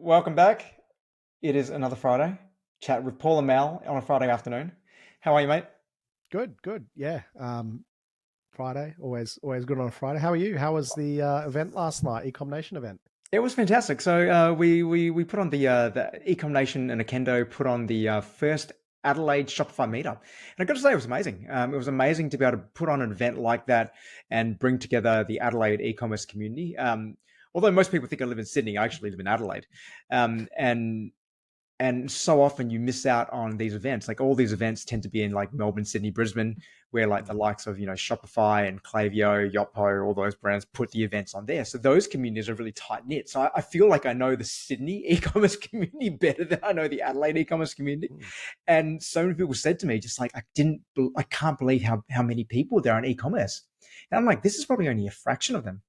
welcome back. It is another Friday. Chat with Paul and Mal on a Friday afternoon. How are you, mate? Good, good. Yeah. Friday, always good on a Friday. How are you? How was the event last night, Ecom Nation event? It was fantastic. So we put on the Ecom Nation and Akendo put on the first Adelaide Shopify meetup, and I got to say it was amazing. It was amazing to be able to put on an event like that and bring together the Adelaide e-commerce community. Although most people think I live in Sydney, I actually live in Adelaide, and so often you miss out on these events. Like all these events tend to be in like Melbourne, Sydney, Brisbane, where like the likes of Shopify and Klaviyo, Yotpo, all those brands put the events on there. So those communities are really tight knit. So I feel like I know the Sydney e-commerce community better than I know the Adelaide e-commerce community. Mm. And so many people said to me, just like I can't believe how many people there are in e-commerce. And I'm like, this is probably only a fraction of them.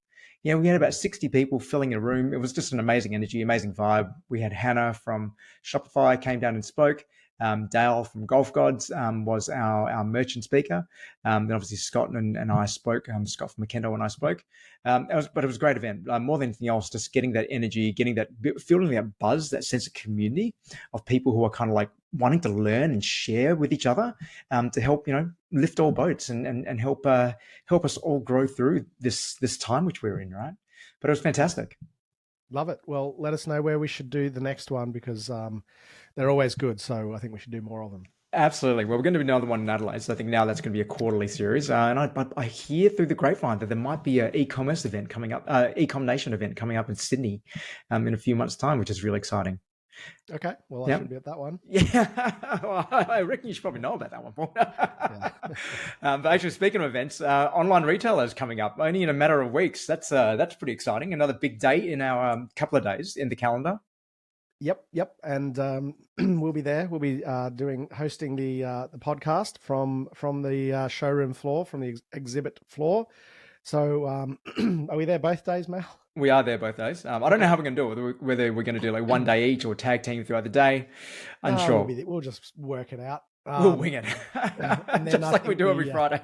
We had about 60 people filling a room. It was just an amazing energy, amazing vibe. We had Hannah from Shopify came down and spoke. Dale from Golf Gods was our merchant speaker. Then obviously Scott and I spoke. Scott from Makendo and I spoke. But it was a great event. More than anything else, just getting that energy, feeling that buzz, that sense of community of people who are kind of like wanting to learn and share with each other to help lift all boats and help us all grow through this time which we're in, right? But it was fantastic. Love it. Well, let us know where we should do the next one because they're always good. So I think we should do more of them. Absolutely. Well, we're going to do another one in Adelaide. So I think now that's going to be a quarterly series. But I hear through the grapevine that there might be an e-commerce event coming up, Ecom Nation event coming up in Sydney in a few months' time, which is really exciting. Okay. Well, I Yeah. should be at that one. Yeah. Well, I reckon you should probably know about that one, Paul. Yeah. But actually, speaking of events, online retailers coming up only in a matter of weeks. That's pretty exciting. Another big date in our couple of days in the calendar. Yep. And we'll be there. We'll be hosting the podcast from the showroom floor, from the exhibit floor. So are we there both days, Mel? We are there both days. I don't know how we're going to do it, whether we're going to do like one day each or tag team throughout the day. No, Unsure. we'll just work it out. We'll wing it. And then Just I like we think do every Friday.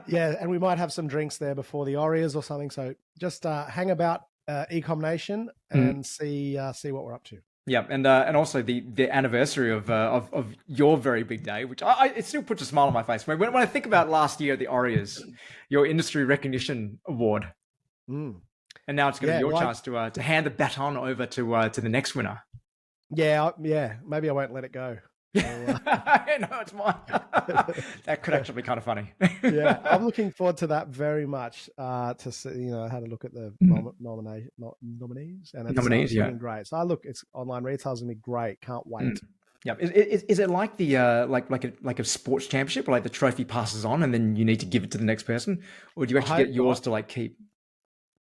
yeah, and we might have some drinks there before the Aureas or something. So just hang about Ecom Nation Mm. and see what we're up to. Yeah, and also the anniversary of your very big day, which it still puts a smile on my face when I think about last year at the Aureas, your industry recognition award, Mm. and now it's going to Yeah, be your well, chance to hand the baton over to the next winner. yeah. Maybe I won't let it go. No, it's mine. That could actually be kind of funny. Yeah, I'm looking forward to that very much. To see, I had a look at the nominees, and Nominees, it's yeah. looking great. So it's online retail's gonna be great. Can't Mm. wait. Yeah. Is it like the like a sports championship, where like the trophy passes on and then you need to give it to the next person, or do you I actually hope get yours not. to like keep?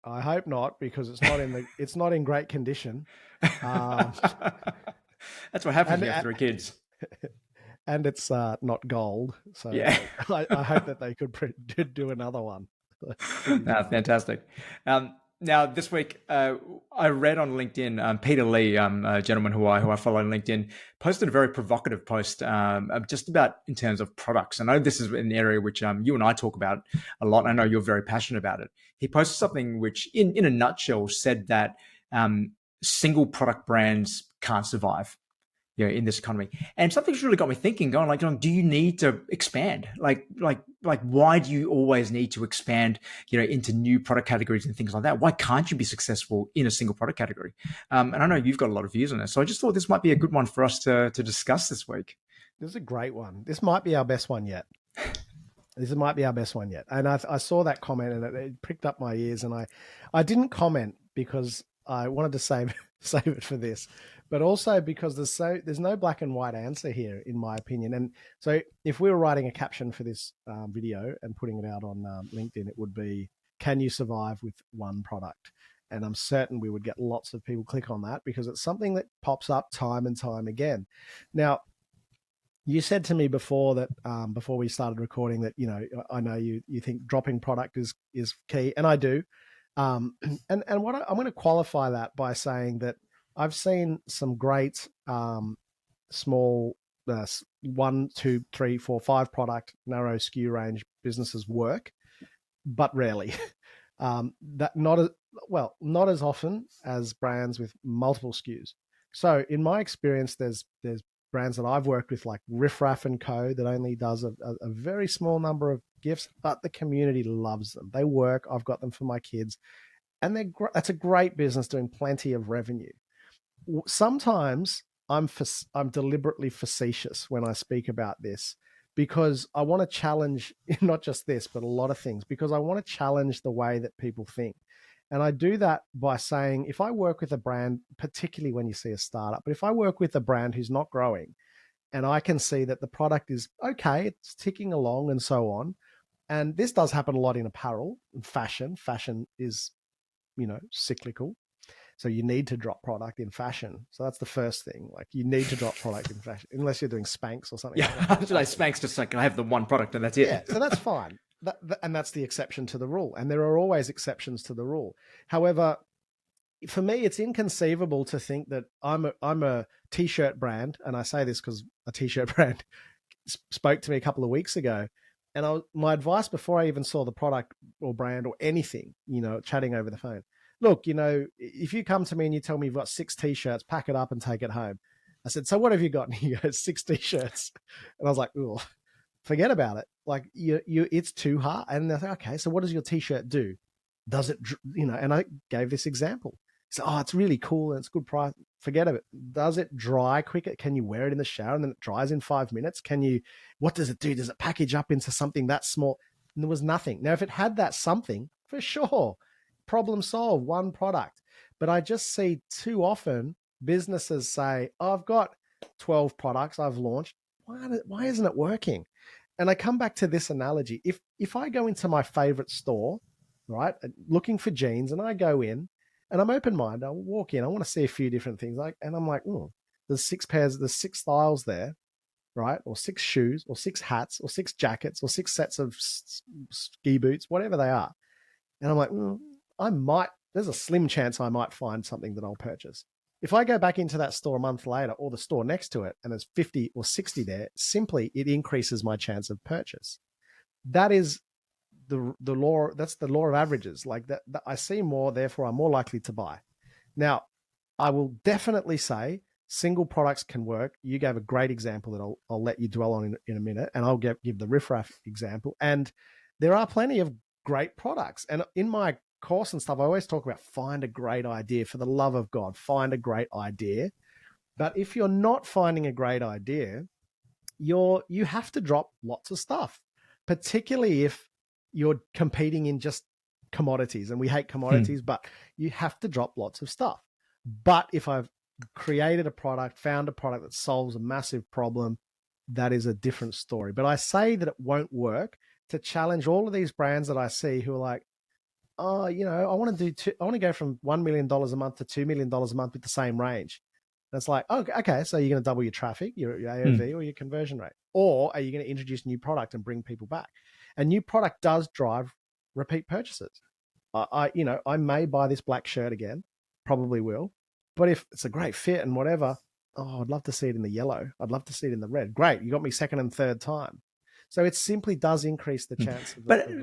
I hope not because it's not in great condition. Um, That's what happens when and you have three kids. and it's not gold. So Yeah. I hope that they could do another one. Fantastic. Now this week, I read on LinkedIn, Peter Lee, a gentleman who I follow on LinkedIn, posted a very provocative post just about in terms of products. I know this is an area which you and I talk about a lot. I know you're very passionate about it. He posted something which, in a nutshell, said that single product brands can't survive, in this economy. And something's really got me thinking, going like, John, do you need to expand? Like, why do you always need to expand, into new product categories and things like that? Why can't you be successful in a single product category? And I know you've got a lot of views on this, so I just thought this might be a good one for us to discuss this week. This is a great one. This might be our best one yet. This might be our best one yet. And I saw that comment and it pricked up my ears. And I didn't comment because I wanted to save it for this, but also because there's no black and white answer here, in my opinion. And so if we were writing a caption for this video and putting it out on LinkedIn, it would be, "Can you survive with one product?" And I'm certain we would get lots of people click on that because it's something that pops up time and time again. Now, you said to me before that before we started recording that I know you think dropping product is key, and I do. And I'm going to qualify that by saying that I've seen some great small 1, 2, 3, 4, 5 product narrow SKU range businesses work, but rarely. That not as often as brands with multiple SKUs. So in my experience, there's brands that I've worked with like Riff Raff and Co. that only does a very small number of gifts, but the community loves them. They work. I've got them for my kids, and that's a great business doing plenty of revenue. Sometimes I'm deliberately facetious when I speak about this because I want to challenge not just this, but a lot of things, because I want to challenge the way that people think. And I do that by saying, if I work with a brand, particularly when you see a startup, but if I work with a brand who's not growing and I can see that the product is okay, it's ticking along and so on. And this does happen a lot in apparel and fashion. Fashion is, cyclical. So you need to drop product in fashion. So that's the first thing. Like you need to drop product in fashion, unless you're doing Spanx or something. Yeah, like like Spanx just like I have the one product and that's it. Yeah, so that's fine. And that's the exception to the rule. And there are always exceptions to the rule. However, for me, it's inconceivable to think that I'm a t-shirt brand, and I say this because a t-shirt brand spoke to me a couple of weeks ago, and my advice before I even saw the product or brand or anything, chatting over the phone. Look, if you come to me and you tell me you've got 6 t-shirts, pack it up and take it home. I said, so what have you got? And he goes, 6 t-shirts. And I was like, oh, forget about it. Like it's too hard. And they're like, okay, so what does your t-shirt do? Does it, and I gave this example. So, it's really cool and it's good price. Forget it. Does it dry quicker? Can you wear it in the shower and then it dries in 5 minutes? What does it do? Does it package up into something that small? And there was nothing. Now, if it had that something, for sure, problem solved, one product. But I just see too often businesses say, I've got 12 products I've launched. Why isn't it working? And I come back to this analogy. If I go into my favorite store, right, looking for jeans, and I go in and I'm open-minded, I'll walk in, I want to see a few different things. And I'm like, there's 6 styles there, right? Or 6 shoes, or 6 hats, or 6 jackets, or 6 sets of ski boots, whatever they are. And I'm like, there's a slim chance I might find something that I'll purchase. If I go back into that store a month later, or the store next to it, and there's 50 or 60 there, simply it increases my chance of purchase. That is the law. That's the law of averages. Like that I see more, therefore I'm more likely to buy. Now, I will definitely say single products can work. You gave a great example that I'll let you dwell on in a minute, and I'll give the Riff Raff example. And there are plenty of great products. And in my course and stuff, I always talk about find a great idea. For the love of God, find a great idea. But if you're not finding a great idea, you have to drop lots of stuff, particularly if you're competing in just commodities. And we hate commodities, but you have to drop lots of stuff. But if I've created a product, found a product that solves a massive problem, that is a different story. But I say that it won't work to challenge all of these brands that I see who are like, I want to go from $1 million a month to $2 million a month with the same range. And it's like, okay, so you're going to double your traffic, your AOV, or your conversion rate, or are you going to introduce a new product and bring people back? A new product does drive repeat purchases. I may buy this black shirt again, probably will, but if it's a great fit and whatever, I'd love to see it in the yellow. I'd love to see it in the red. Great, you got me second and third time. So it simply does increase the chance.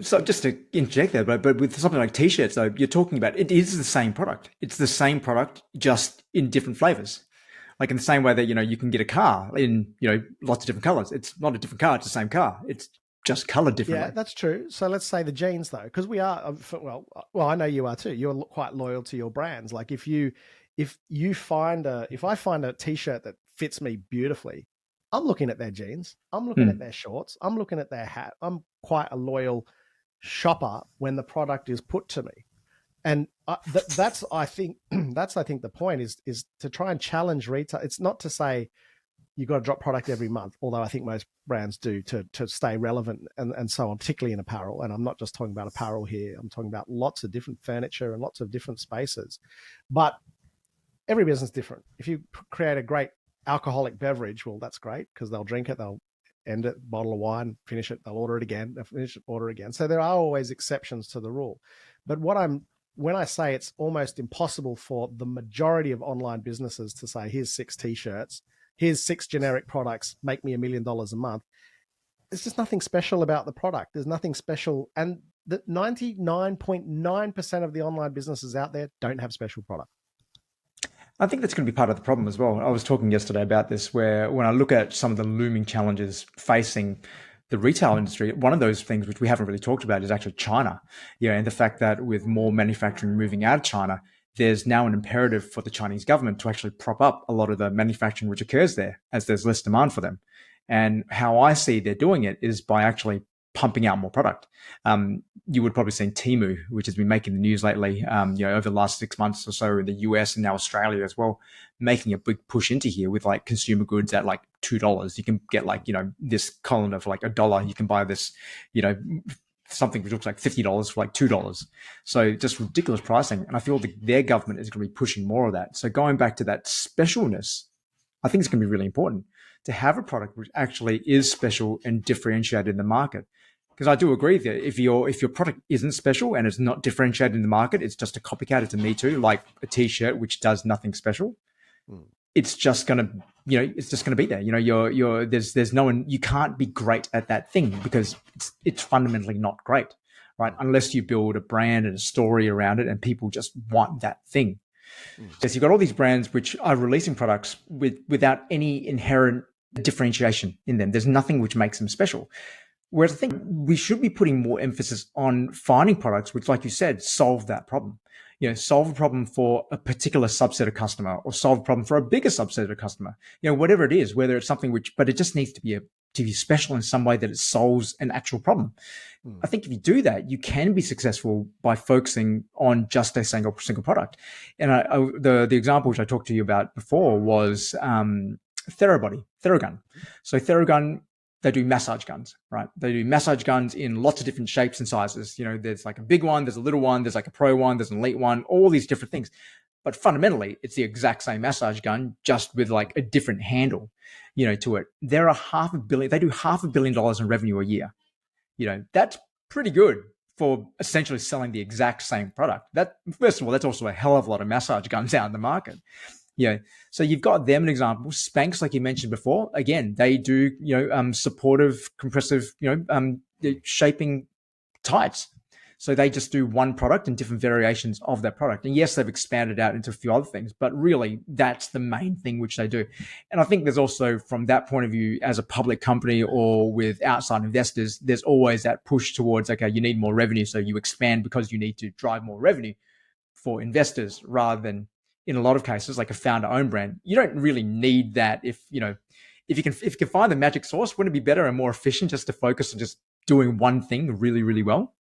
So just to interject there, but with something like t-shirts, though, you're talking about it is the same product. It's the same product, just in different flavors. Like in the same way that you can get a car in lots of different colors. It's not a different car; it's the same car. It's just colored differently. Yeah, that's true. So let's say the jeans, though, because we are well, I know you are too. You're quite loyal to your brands. Like if I find a t-shirt that fits me beautifully, I'm looking at their jeans. I'm looking at their shorts. I'm looking at their hat. I'm quite a loyal shopper when the product is put to me. And that's I think the point is to try and challenge retail. It's not to say you've got to drop product every month, although I think most brands do to stay relevant and so on, particularly in apparel. And I'm not just talking about apparel here. I'm talking about lots of different furniture and lots of different spaces. But every business is different. If you create a great alcoholic beverage, well, that's great because they'll drink it, they'll end it, bottle of wine, finish it, they'll order it again, they'll finish it, order again. So there are always exceptions to the rule. But when I say it's almost impossible for the majority of online businesses to say, here's 6 t-shirts, here's 6 generic products, make me $1 million a month. There's just nothing special about the product. There's nothing special. And the 99.9% of the online businesses out there don't have special product. I think that's going to be part of the problem as well. I was talking yesterday about this, where when I look at some of the looming challenges facing the retail industry, one of those things which we haven't really talked about is actually China. And the fact that with more manufacturing moving out of China, there's now an imperative for the Chinese government to actually prop up a lot of the manufacturing which occurs there, as there's less demand for them. And how I see they're doing it is by actually pumping out more product. You would probably seen Temu, which has been making the news lately, over the last 6 months or so in the US and now Australia as well, making a big push into here with like consumer goods at like $2. You can get like, this colander for like $1. You can buy this, you know, something which looks like $50 for like $2. So just ridiculous pricing. And I feel that their government is going to be pushing more of that. So going back to that specialness, I think it's going to be really important to have a product which actually is special and differentiated in the market. Because I do agree that if your product isn't special and it's not differentiated in the market, it's just a copycat, it's a me too, like a t-shirt which does nothing special. It's just gonna, it's just gonna be there. There's no one, you can't be great at that thing because it's fundamentally not great, right? Unless you build a brand and a story around it and people just want that thing. So you've got all these brands which are releasing products without any inherent differentiation in them. There's nothing which makes them special. Whereas I think we should be putting more emphasis on finding products which, like you said, solve that problem. Solve a problem for a particular subset of customer or solve a problem for a bigger subset of customer. Whatever it is, whether it's something but it just needs to be special in some way that it solves an actual problem. I think if you do that, you can be successful by focusing on just a single product. And the example which I talked to you about before was Theragun. So Theragun, they do massage guns, right? They do massage guns in lots of different shapes and sizes. There's like a big one, there's a little one, there's like a pro one, there's an elite one, all these different things. But fundamentally, it's the exact same massage gun, just with like a different handle, to it. They do $500 million in revenue a year. That's pretty good for essentially selling the exact same product. That, first of all, that's also a hell of a lot of massage guns out in the market. So you've got them an example. Spanx, like you mentioned before, again, they do, supportive, compressive, shaping tights. So they just do one product and different variations of that product. And yes, they've expanded out into a few other things, but really that's the main thing which they do. And I think there's also, from that point of view, as a public company or with outside investors, there's always that push towards, okay, you need more revenue. So you expand because you need to drive more revenue for investors, rather than, in a lot of cases, like a founder-owned brand, you don't really need that. If you can find the magic sauce, wouldn't it be better and more efficient just to focus on just doing one thing really, really well?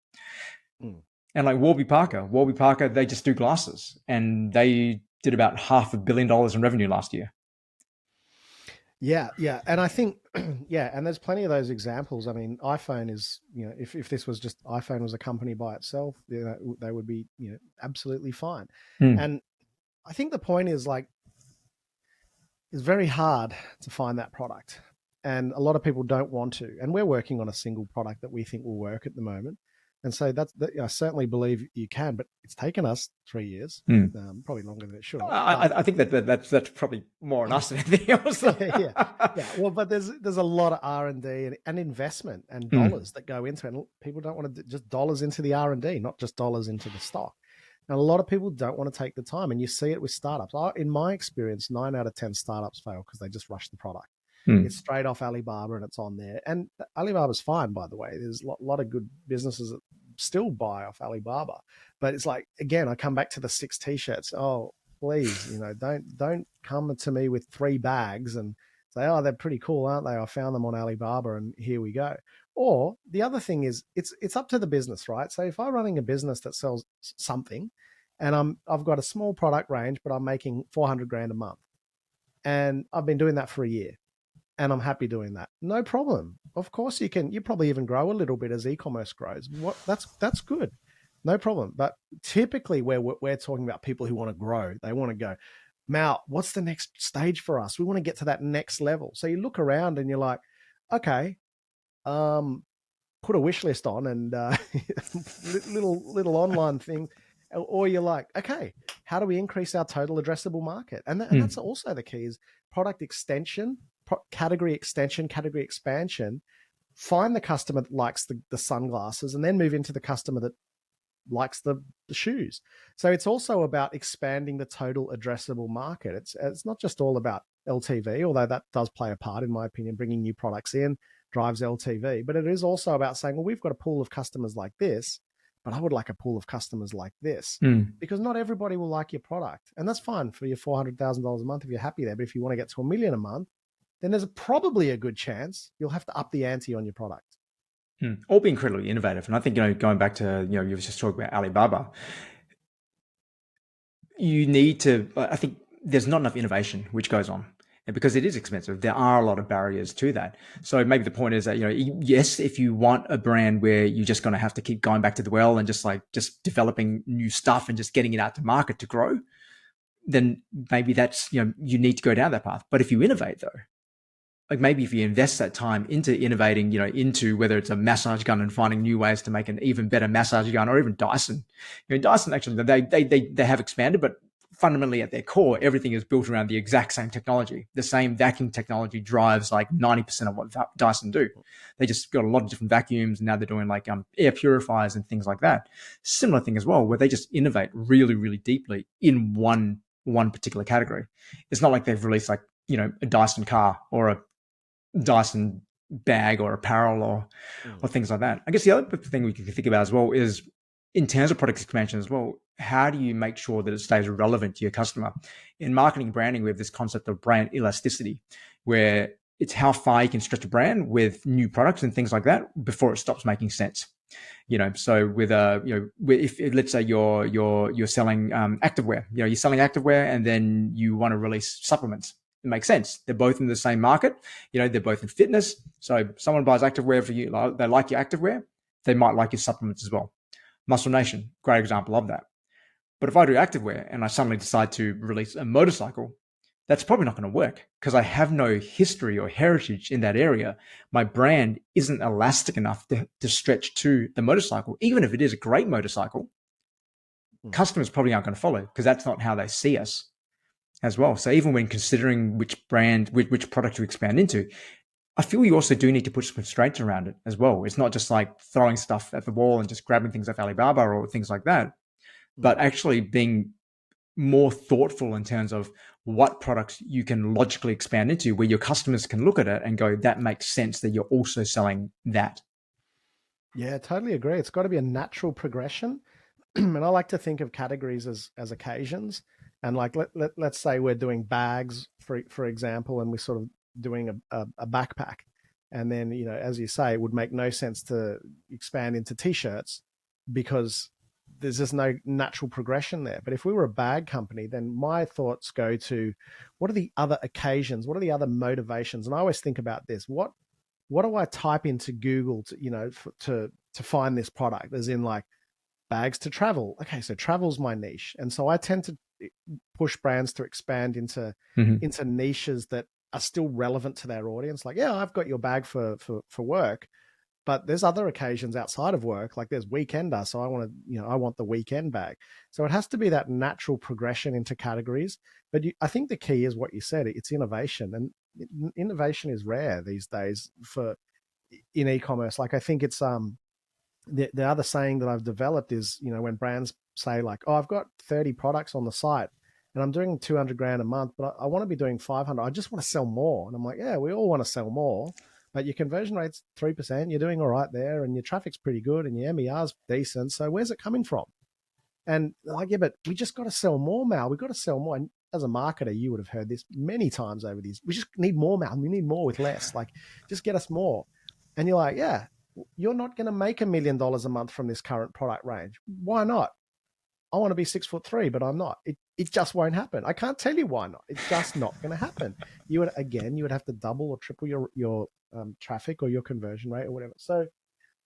And like Warby Parker, they just do glasses, and they did about $500 million in revenue last year. Yeah. And I think, and there's plenty of those examples. I mean, iPhone is, if this was just iPhone was a company by itself, they would be, absolutely fine. And I think the point is, like, it's very hard to find that product, and a lot of people don't want to. And we're working on a single product that we think will work at the moment. And so I certainly believe you can, but it's taken us 3 years, probably longer than it should. I think that's probably more on us than anything else. yeah. Well, but there's a lot of R&D and investment and dollars that go into it. And people don't want to just dollars into the R&D, not just dollars into the stock. And a lot of people don't want to take the time, and you see it with startups. In my experience, 9 out of 10 startups fail because they just rush the product. It's straight off Alibaba and it's on there. And Alibaba's fine, by the way. There's a lot of good businesses that still buy off Alibaba. But it's like, again, I come back to the 6 T-shirts. Oh, please, don't come to me with 3 bags and say, oh, they're pretty cool, aren't they? I found them on Alibaba and here we go. Or the other thing is, it's up to the business, right? So if I'm running a business that sells something, and I've got a small product range, but I'm making $400,000 a month, and I've been doing that for a year, and I'm happy doing that, no problem. Of course, you probably even grow a little bit as e-commerce grows. That's good, no problem. But typically, we're talking about people who want to grow. They want to go, Mal, what's the next stage for us? We want to get to that next level. So you look around and you're like, okay. Put a wish list on and little online thing, or you're like, okay, how do we increase our total addressable market? And that's also the key: is product extension, category extension, category expansion. Find the customer that likes the sunglasses, and then move into the customer that likes the shoes. So it's also about expanding the total addressable market. It's not just all about LTV, although that does play a part, in my opinion. Bringing new products in drives LTV, but it is also about saying, well, we've got a pool of customers like this, but I would like a pool of customers like this, because not everybody will like your product. And that's fine for your $400,000 a month if you're happy there. But if you want to get to $1 million a month, then there's probably a good chance you'll have to up the ante on your product. Or be incredibly innovative. And I think, going back to, you were just talking about Alibaba, you need to, I think there's not enough innovation which goes on. And because it is expensive, there are a lot of barriers to that. So maybe the point is that, yes, if you want a brand where you're just going to have to keep going back to the well and just developing new stuff and just getting it out to market to grow, then maybe that's, you need to go down that path. But if you innovate though, like maybe if you invest that time into innovating, into whether it's a massage gun and finding new ways to make an even better massage gun, or even Dyson. Dyson actually, they have expanded, but fundamentally at their core, everything is built around the exact same technology. The same vacuum technology drives like 90% of what Dyson do. They just got a lot of different vacuums, and now they're doing like air purifiers and things like that. Similar thing as well, where they just innovate really, really deeply in one particular category. It's not like they've released like, a Dyson car or a Dyson bag or apparel or things like that. I guess the other thing we can think about as well is, in terms of product expansion as well, how do you make sure that it stays relevant to your customer? In marketing and branding, we have this concept of brand elasticity, where it's how far you can stretch a brand with new products and things like that before it stops making sense. So with if let's say you're selling activewear, you're selling activewear, and then you want to release supplements. It makes sense. They're both in the same market. They're both in fitness. So someone buys activewear for you, they like your activewear, they might like your supplements as well. Muscle Nation, great example of that. But if I do activewear and I suddenly decide to release a motorcycle, that's probably not going to work because I have no history or heritage in that area. My brand isn't elastic enough to stretch to the motorcycle. Even if it is a great motorcycle, customers probably aren't going to follow because that's not how they see us as well. So even when considering which product to expand into, I feel you also do need to put some constraints around it as well. It's not just like throwing stuff at the wall and just grabbing things off Alibaba or things like that, but actually being more thoughtful in terms of what products you can logically expand into, where your customers can look at it and go, that makes sense that you're also selling that. Yeah, totally agree. It's got to be a natural progression. And I like to think of categories as occasions. And like, let's say we're doing bags, for example, and we're sort of doing a backpack. And then, as you say, it would make no sense to expand into t-shirts because there's just no natural progression there. But if we were a bag company, then my thoughts go to, what are the other occasions? What are the other motivations? And I always think about this. What do I type into Google to find this product? As in like bags to travel. Okay, so travel's my niche. And so I tend to push brands to expand into niches that are still relevant to their audience. Like, yeah, I've got your bag for work, but there's other occasions outside of work, like there's weekender. So I want the weekend bag. So it has to be that natural progression into categories. But I think the key is what you said, it's innovation. And innovation is rare these days in e-commerce. Like I think it's the other saying that I've developed is, when brands say like, oh, I've got 30 products on the site and I'm doing 200 grand a month, but I want to be doing 500. I just want to sell more. And I'm like, yeah, we all want to sell more, but your conversion rate's 3%. You're doing all right there, and your traffic's pretty good, and your MER's decent. So where's it coming from? And like, yeah, but we just got to sell more, Mal. We've got to sell more. And as a marketer, you would have heard this many times over these. We just need more, Mal. We need more with less. Like, just get us more. And you're like, yeah, you're not going to make $1 million a month from this current product range. Why not? I want to be 6'3", but I'm not. It just won't happen. I can't tell you why not. It's just not going to happen. You would have to double or triple your traffic or your conversion rate or whatever. So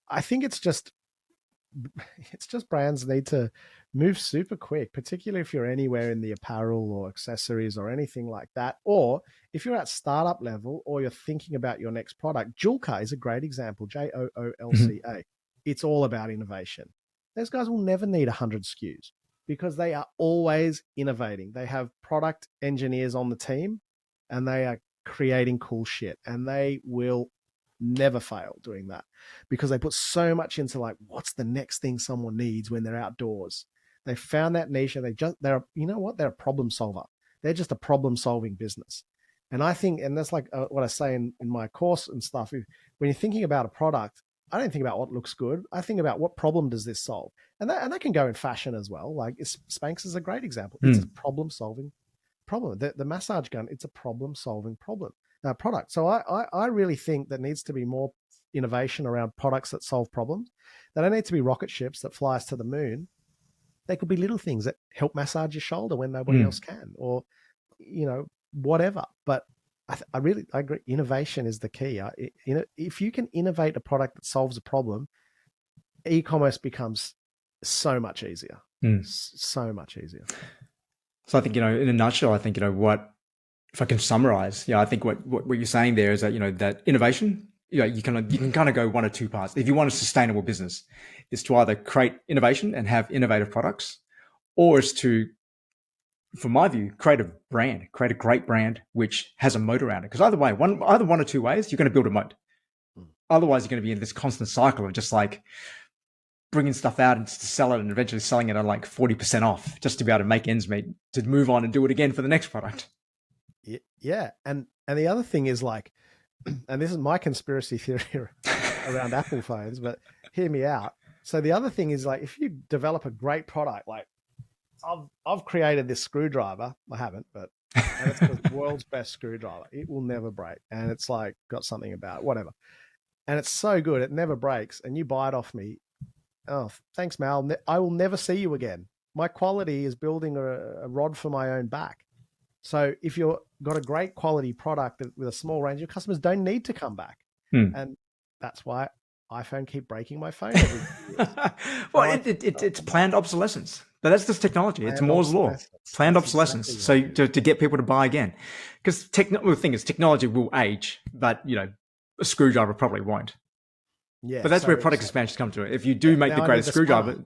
I think it's just brands need to move super quick, particularly if you're anywhere in the apparel or accessories or anything like that. Or if you're at startup level or you're thinking about your next product, Joolca is a great example, Joolca. It's all about innovation. Those guys will never need 100 SKUs because they are always innovating. They have product engineers on the team and they are creating cool shit, and they will never fail doing that, because they put so much into like, what's the next thing someone needs when they're outdoors. They found that niche, and they're you know what, they're a problem solver. They're just a problem solving business. And I think, and that's like what I say in my course and stuff. When you're thinking about a product, I don't think about what looks good. I think about what problem does this solve, and that can go in fashion as well. Like Spanx is a great example. It's a problem solving problem. The massage gun, it's a problem solving product. So I really think there needs to be more innovation around products that solve problems. They don't need to be rocket ships that fly us to the moon. They could be little things that help massage your shoulder when nobody else can, or whatever. But I agree. Innovation is the key. If you can innovate a product that solves a problem, e-commerce becomes so much easier. So much easier. So I think, in a nutshell, I think, what, if I can summarize, I think what you're saying there is that, that innovation, you can kind of go one or two paths. If you want a sustainable business, it's to either create innovation and have innovative products, or it's to, from my view, create a great brand which has a moat around it. Because either one or two ways, you're going to build a moat. Otherwise, you're going to be in this constant cycle of just like bringing stuff out and to sell it, and eventually selling it at like 40% off just to be able to make ends meet, to move on and do it again for the next product. Yeah. And the other thing is like, and this is my conspiracy theory around Apple phones, but hear me out. So the other thing is like, if you develop a great product, like I've created this screwdriver. I haven't, but it's the world's best screwdriver. It will never break. And it's like got something about it, whatever. And it's so good. It never breaks. And you buy it off me. Oh, thanks, Mal. I will never see you again. My quality is building a rod for my own back. So if you've got a great quality product with a small range, your customers don't need to come back. And that's why iPhone keep breaking my phone every year. Well, it's planned obsolescence. But that's just technology. It's Moore's law. Planned obsolescence. Exactly so to get people to buy again. Because the thing is, technology will age, but a screwdriver probably won't. Yeah, but that's where product expansions come to it. If you do make the greatest screwdriver,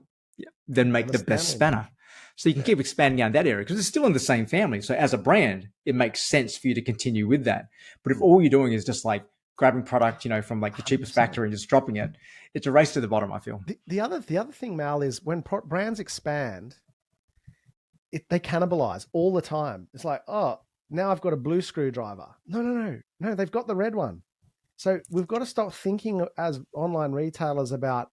then make the best spanner. So you can keep expanding out that area because it's still in the same family. So as a brand, it makes sense for you to continue with that. But if all you're doing is just like grabbing product, from like the cheapest factory and just dropping it, it's a race to the bottom, I feel. The other thing, Mal, is when brands expand, they cannibalize all the time. It's like, oh, now I've got a blue screwdriver. No, they've got the red one. So we've got to stop thinking as online retailers about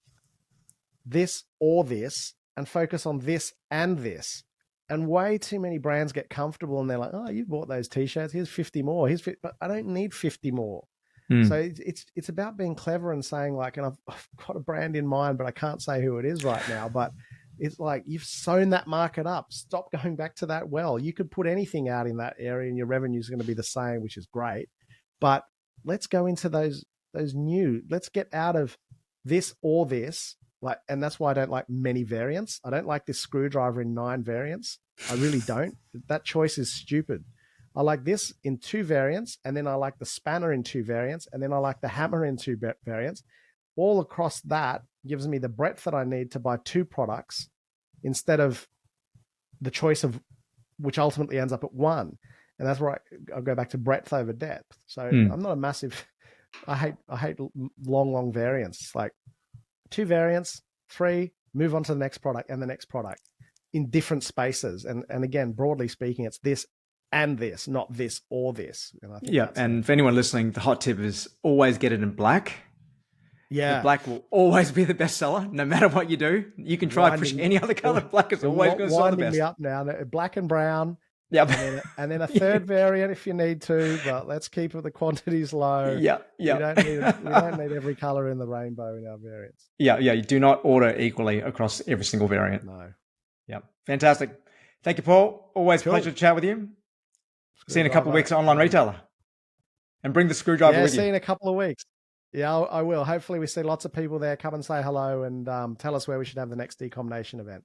this or this and focus on this and this. And way too many brands get comfortable and they're like, oh, you bought those t-shirts. Here's 50 more. But I don't need 50 more. So it's about being clever and saying like, and I've got a brand in mind, but I can't say who it is right now, but it's like you've sewn that market up. Stop going back to that well. You could put anything out in that area and your revenue is going to be the same, which is great. But let's go into those new. Let's get out of this or this. Like, and that's why I don't like many variants. I don't like this screwdriver in 9 variants. I really don't. That choice is stupid. I like this in 2 variants, and then I like the spanner in 2 variants, and then I like the hammer in 2 variants. All across that gives me the breadth that I need to buy 2 products instead of the choice of which ultimately ends up at 1. And that's where I'll go back to breadth over depth. So I'm not a massive, I hate long variants. It's like 2 variants, 3, move on to the next product and the next product in different spaces. And again, broadly speaking, it's this and this, not this or this. And I think and for anyone listening, the hot tip is always get it in black. Yeah. The black will always be the best seller, no matter what you do. You can try pushing any other color. Black is always going to sell the best. Me up now, black and brown. Yep. And then a third variant if you need to, but let's keep the quantities low. Yeah. We don't need every color in the rainbow in our variants. Yeah. You do not order equally across every single variant. No. Yeah. Fantastic. Thank you, Paul. Always a pleasure to chat with you. See you in a couple of weeks at Online Retailer. And bring the screwdriver with you. See you in a couple of weeks. Yeah, I will. Hopefully we see lots of people there. Come and say hello and tell us where we should have the next Ecom Nation event.